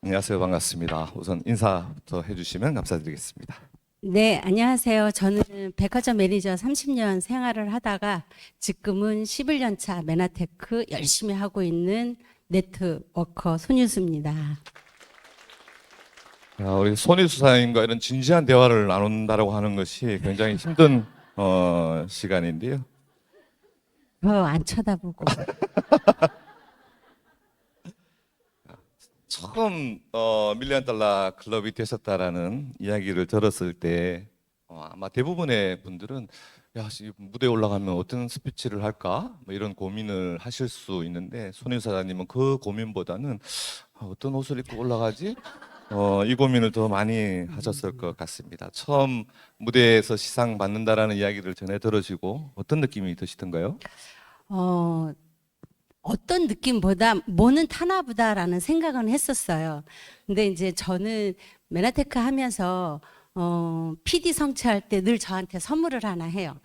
안녕하세요. 반갑습니다. 우선 인사부터 해주시면 감사드리겠습니다. 네, 안녕하세요. 저는 백화점 매니저 30년 생활을 하다가 지금은 11년 차 메나테크 열심히 하고 있는 네트워커 손유수입니다. 우리 손희 수사님과 이런 진지한 대화를 나눈다라고 하는 것이 굉장히 힘든 시간인데요. 안 쳐다보고. 처음 밀리언 달러 클럽이 되셨다라는 이야기를 들었을 때 아마 대부분의 분들은 야, 무대에 올라가면 어떤 스피치를 할까? 뭐 이런 고민을 하실 수 있는데 손희 사장님은 그 고민보다는 어떤 옷을 입고 올라가지? 이 고민을 더 많이 하셨을 것 같습니다. 처음 무대에서 시상 받는다라는 이야기를 전해 들으시고 어떤 느낌이 드시던가요? 어, 어떤 느낌보다 뭐는 타나보다라는 생각은 했었어요. 근데 이제 저는 메나테크 하면서 PD 성취할 때 늘 저한테 선물을 하나 해요.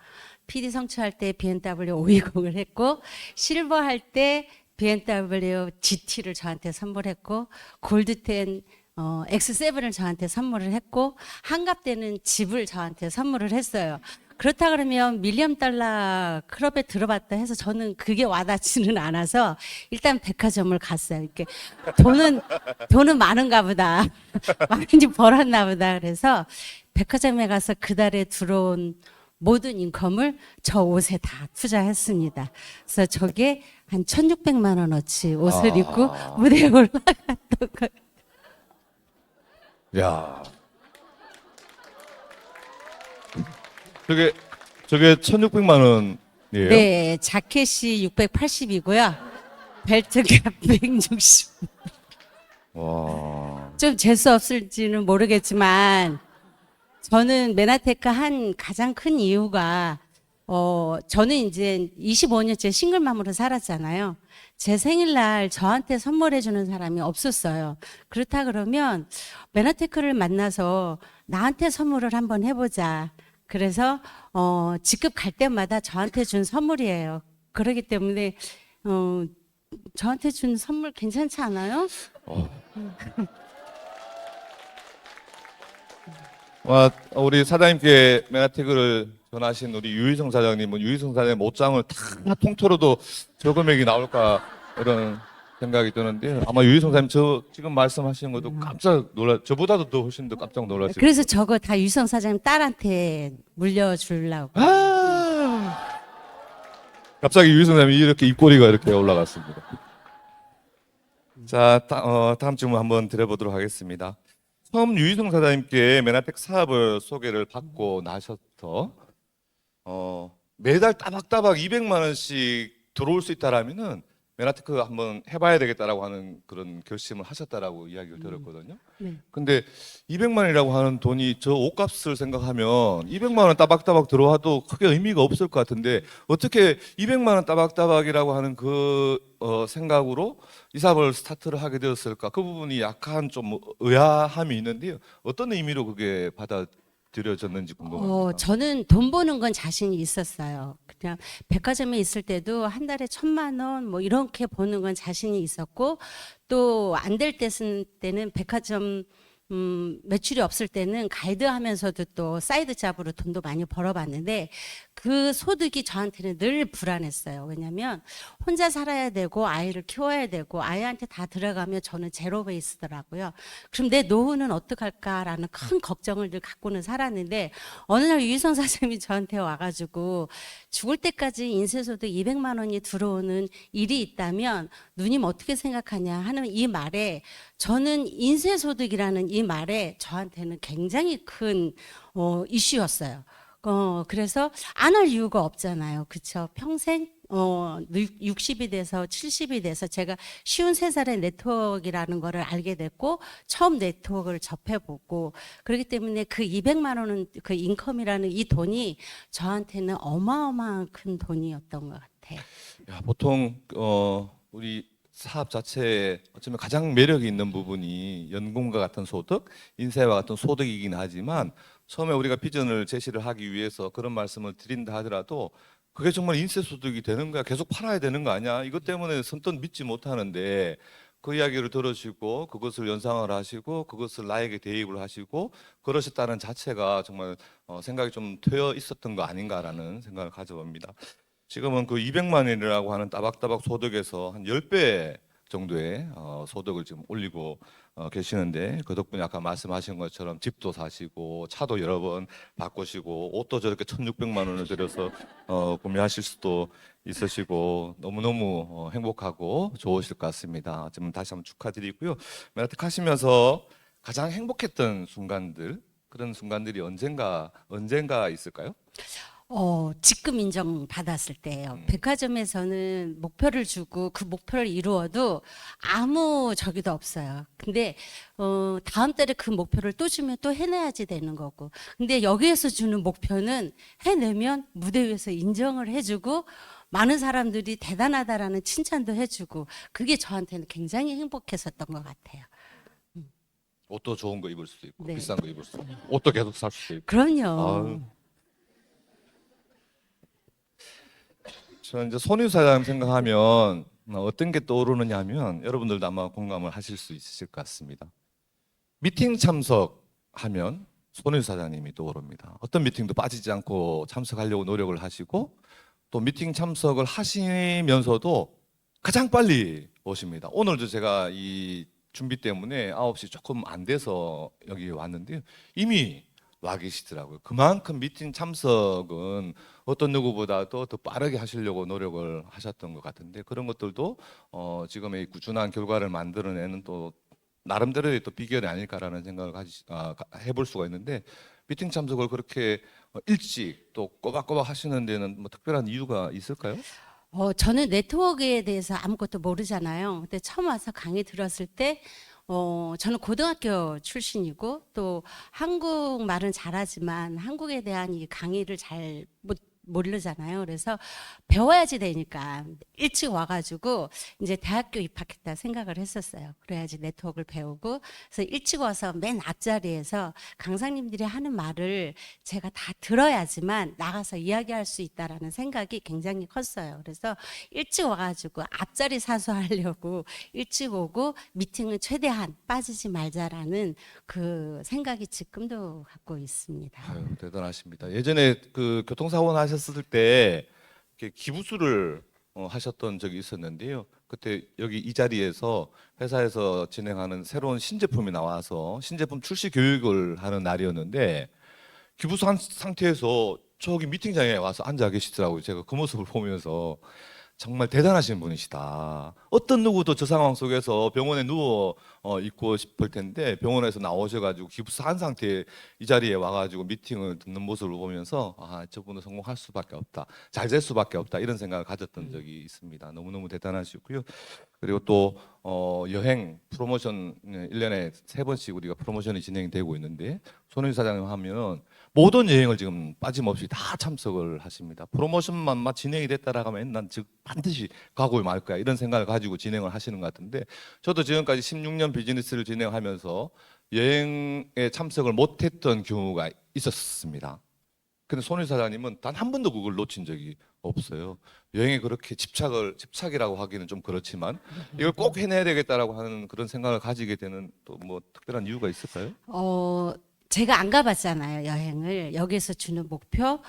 PD 성취할 때 BMW 520을 했고 실버 할 때 BMW GT를 저한테 선물했고 골드10 X7을 저한테 선물을 했고 한갑 때는 집을 저한테 선물을 했어요. 그렇다 그러면 밀리언 달러 클럽에 들어봤다 해서 저는 그게 와닿지는 않아서 일단 백화점을 갔어요. 이렇게 돈은 많은가 보다. 많이 벌었나 보다. 그래서 백화점에 가서 그달에 들어온 모든 인컴을 저 옷에 다 투자했습니다. 그래서 저게 한 1,600만 원어치 옷을 입고 무대에 올라갔던 거예요. 야, 저게 1,600만 원이에요? 네, 자켓이 680이고요. 벨트가 160. 와, 좀 재수 없을지는 모르겠지만 저는 메나테크 한 가장 큰 이유가 저는 이제 25년째 싱글맘으로 살았잖아요. 제 생일날 저한테 선물해 주는 사람이 없었어요. 그렇다 그러면 메나테크를 만나서 나한테 선물을 한번 해보자. 그래서 직급 갈 때마다 저한테 준 선물이에요. 그렇기 때문에 어, 저한테 준 선물 괜찮지 않아요? 우리 사장님께 메가테크를 전하신 우리 유희성 사장님은 유희성 사장님 옷장을 다 통틀어도 저 금액이 나올까 이런 생각이 드는데 아마 유희성 사장님 저 지금 말씀하시는 것도 깜짝 저보다도 더 훨씬 더 깜짝 놀라실 그래서 저거 다 유성 사장님 딸한테 물려주려고. 갑자기 유희성 사장님이 이렇게 입꼬리가 이렇게 올라갔습니다. 자, 다음 질문 한번 드려보도록 하겠습니다. 처음 유희성 사장님께 메나텍 사업을 소개를 받고 나셔서 매달 따박따박 200만 원씩 들어올 수 있다라면은 메나테크 한번 해봐야 되겠다라고 하는 그런 결심을 하셨다라고 이야기를 들었거든요. 네. 근데 200만 원이라고 하는 돈이 저 옷값을 생각하면 200만 원 따박따박 들어와도 크게 의미가 없을 것 같은데 어떻게 200만 원 따박따박이라고 하는 그 생각으로 이 사업을 스타트를 하게 되었을까? 그 부분이 약간 좀 의아함이 있는데요. 어떤 의미로 그게 받아들여졌는지 궁금합니다. 저는 돈 버는 건 자신이 있었어요. 그냥 백화점에 있을 때도 한 달에 1,000만 원 뭐 이렇게 버는 건 자신이 있었고 또 안 될 때는 백화점 매출이 없을 때는 가이드 하면서도 또 사이드 잡으로 돈도 많이 벌어봤는데 그 소득이 저한테는 늘 불안했어요. 왜냐하면 혼자 살아야 되고 아이를 키워야 되고 아이한테 다 들어가면 저는 제로 베이스더라고요. 그럼 내 노후는 어떡할까라는 큰 걱정을 늘 갖고는 살았는데 어느 날 유희성 사장님이 저한테 와가지고 죽을 때까지 인쇄소득 200만 원이 들어오는 일이 있다면 누님 어떻게 생각하냐 하는 이 말에 저는 인쇄소득이라는 이 말에 저한테는 굉장히 큰 이슈였어요. 그래서 안 할 이유가 없잖아요. 그쵸? 평생 60이 돼서 70이 돼서 제가 53살의 네트워크라는 거를 알게 됐고 처음 네트워크를 접해보고 그렇기 때문에 그 200만 원은 그 인컴이라는 이 돈이 저한테는 어마어마한 큰 돈이었던 것 같아요. 야, 보통 우리 사업 자체에 어쩌면 가장 매력이 있는 부분이 연금과 같은 소득, 인세와 같은 소득이긴 하지만 처음에 우리가 비전을 제시를 하기 위해서 그런 말씀을 드린다 하더라도 그게 정말 인세 소득이 되는 거야? 계속 팔아야 되는 거 아니야? 이것 때문에 선뜻 믿지 못하는데 그 이야기를 들으시고 그것을 연상을 하시고 그것을 나에게 대입을 하시고 그러셨다는 자체가 정말 생각이 좀 트여 있었던 거 아닌가라는 생각을 가져봅니다. 지금은 그 200만 원이라고 하는 따박따박 소득에서 한 10배 정도의 소득을 지금 올리고 계시는데 그 덕분에 아까 말씀하신 것처럼 집도 사시고 차도 여러 번 바꾸시고 옷도 저렇게 1,600만 원을 들여서 구매하실 수도 있으시고 너무너무 행복하고 좋으실 것 같습니다. 지금 다시 한번 축하드리고요. 매너틱하시면서 가장 행복했던 순간들 그런 순간들이 언젠가 있을까요? 직급 인정 받았을 때예요. 백화점에서는 목표를 주고 그 목표를 이루어도 아무 저기도 없어요. 근데 다음 달에 그 목표를 또 주면 또 해내야지 되는 거고. 근데 여기에서 주는 목표는 해내면 무대 위에서 인정을 해주고 많은 사람들이 대단하다라는 칭찬도 해주고 그게 저한테는 굉장히 행복했었던 것 같아요. 옷도 좋은 거 입을 수도 있고 네. 비싼 거 입을 수도 있고 옷도 계속 살 수도 있고. 그럼요. 아유. 저는 이제 손익 사장 생각하면 어떤 게 떠오르느냐면 여러분들도 아마 공감을 하실 수 있으실 것 같습니다. 미팅 참석하면 손익 사장님이 떠오릅니다. 어떤 미팅도 빠지지 않고 참석하려고 노력을 하시고 또 미팅 참석을 하시면서도 가장 빨리 오십니다. 오늘도 제가 이 준비 때문에 9시 조금 안 돼서 여기 왔는데 이미 와 계시더라고요. 그만큼 미팅 참석은 어떤 누구보다도 더 빠르게 하시려고 노력을 하셨던 것 같은데 그런 것들도 지금의 꾸준한 결과를 만들어내는 또 나름대로의 또 비결이 아닐까라는 생각을 해볼 수가 있는데 미팅 참석을 그렇게 일찍 또 꼬박꼬박 하시는 데는 뭐 특별한 이유가 있을까요? 저는 네트워크에 대해서 아무것도 모르잖아요. 근데 처음 와서 강의 들었을 때, 저는 고등학교 출신이고 또 한국말은 잘하지만 한국에 대한 이 강의를 잘 모르잖아요. 그래서 배워야지 되니까 일찍 와가지고 이제 대학교 입학했다 생각을 했었어요. 그래야지 네트워크를 배우고 그래서 일찍 와서 맨 앞자리에서 강사님들이 하는 말을 제가 다 들어야지만 나가서 이야기할 수 있다라는 생각이 굉장히 컸어요. 그래서 일찍 와가지고 앞자리 사수하려고 일찍 오고 미팅은 최대한 빠지지 말자라는 그 생각이 지금도 갖고 있습니다. 아유, 대단하십니다. 예전에 그 교통사고 나셨을 때 이렇게 기부수를 하셨던 적이 있었는데요. 그때 여기 이 자리에서 회사에서 진행하는 새로운 신제품이 나와서 신제품 출시 교육을 하는 날이었는데 기부수 한 상태에서 저기 미팅장에 와서 앉아 계시더라고요. 제가 그 모습을 보면서 정말 대단하신 분이시다. 어떤 누구도 저 상황 속에서 병원에 누워 있고 싶을 텐데 병원에서 나오셔가지고 기부스 한 상태에 이 자리에 와가지고 미팅을 듣는 모습을 보면서 아 저분은 성공할 수밖에 없다, 잘 될 수밖에 없다 이런 생각을 가졌던 적이 있습니다. 너무너무 대단하시고요. 그리고 또 여행 프로모션 1년에 3번씩 우리가 프로모션이 진행되고 있는데 손흥민 사장님 하면 모든 여행을 지금 빠짐없이 다 참석을 하십니다. 프로모션만 진행이 됐다라고 하면 난 즉 반드시 가고 말 거야 이런 생각을 가지고 진행을 하시는 것 같은데 저도 지금까지 16년 비즈니스를 진행하면서 여행에 참석을 못했던 경우가 있었습니다. 근데 손희 사장님은 단 한 번도 그걸 놓친 적이 없어요. 여행에 그렇게 집착이라고 하기는 좀 그렇지만 이걸 꼭 해내야 되겠다라고 하는 그런 생각을 가지게 되는 또 뭐 특별한 이유가 있을까요? 제가 안 가봤잖아요, 여행을. 여기서 주는 목표,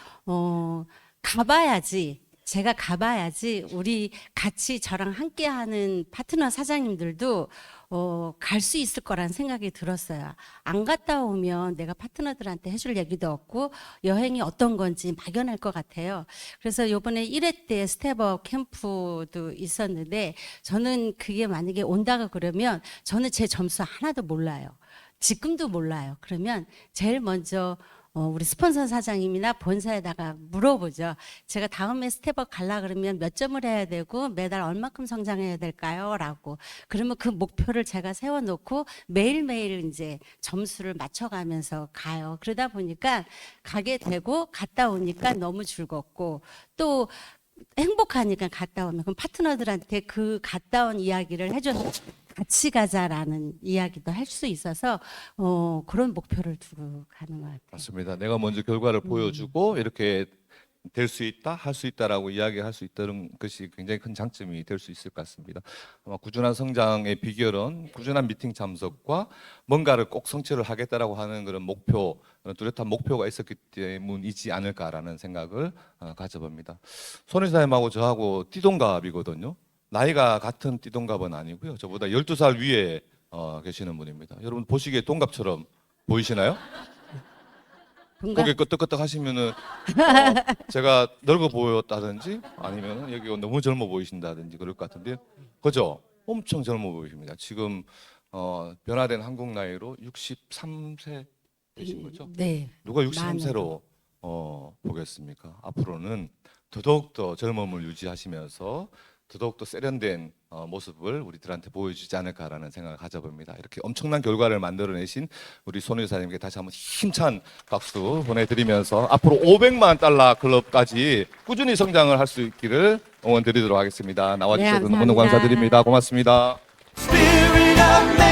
가봐야지. 제가 가봐야지 우리 같이 저랑 함께하는 파트너 사장님들도 갈 수 있을 거란 생각이 들었어요. 안 갔다 오면 내가 파트너들한테 해줄 얘기도 없고 여행이 어떤 건지 막연할 것 같아요. 그래서 요번에 1회 때 스텝업 캠프도 있었는데 저는 그게 만약에 온다고 그러면 저는 제 점수 하나도 몰라요. 지금도 몰라요. 그러면 제일 먼저 우리 스폰서 사장님이나 본사에다가 물어보죠. 제가 다음에 스텝업 갈라 그러면 몇 점을 해야 되고 매달 얼마큼 성장해야 될까요? 라고. 그러면 그 목표를 제가 세워놓고 매일매일 이제 점수를 맞춰가면서 가요. 그러다 보니까 가게 되고 갔다 오니까 너무 즐겁고 또 행복하니까 갔다 오면 그럼 파트너들한테 그 갔다 온 이야기를 해줘서 같이 가자라는 이야기도 할 수 있어서 그런 목표를 두고 가는 것 같아요. 맞습니다. 내가 먼저 결과를 보여주고 이렇게 될 수 있다, 할 수 있다라고 이야기할 수 있다는 것이 굉장히 큰 장점이 될 수 있을 것 같습니다. 아마 꾸준한 성장의 비결은 꾸준한 미팅 참석과 뭔가를 꼭 성취를 하겠다라고 하는 그런 목표, 그런 뚜렷한 목표가 있었기 때문이지 않을까라는 생각을 가져봅니다. 손 의사님하고 저하고 띠동갑이거든요. 나이가 같은 띠동갑은 아니고요. 저보다 12살 위에 계시는 분입니다. 여러분 보시기에 동갑처럼 보이시나요? 동갑 고개 끄덕끄덕 하시면은 제가 늙어 보였다든지 아니면 여기 너무 젊어 보이신다든지 그럴 것 같은데요. 그죠? 엄청 젊어 보이십니다. 지금 변화된 한국 나이로 63세 되신 거죠? 네. 누가 63세로 보겠습니까? 앞으로는 더더욱더 젊음을 유지하시면서 더더욱더 세련된 모습을 우리들한테 보여주지 않을까라는 생각을 가져봅니다. 이렇게 엄청난 결과를 만들어내신 우리 손 의사님께 다시 한번 힘찬 박수 보내드리면서 앞으로 500만 달러 클럽까지 꾸준히 성장을 할 수 있기를 응원드리도록 하겠습니다. 나와주셔서 네, 너무너무 감사합니다. 감사드립니다. 고맙습니다. Spirit of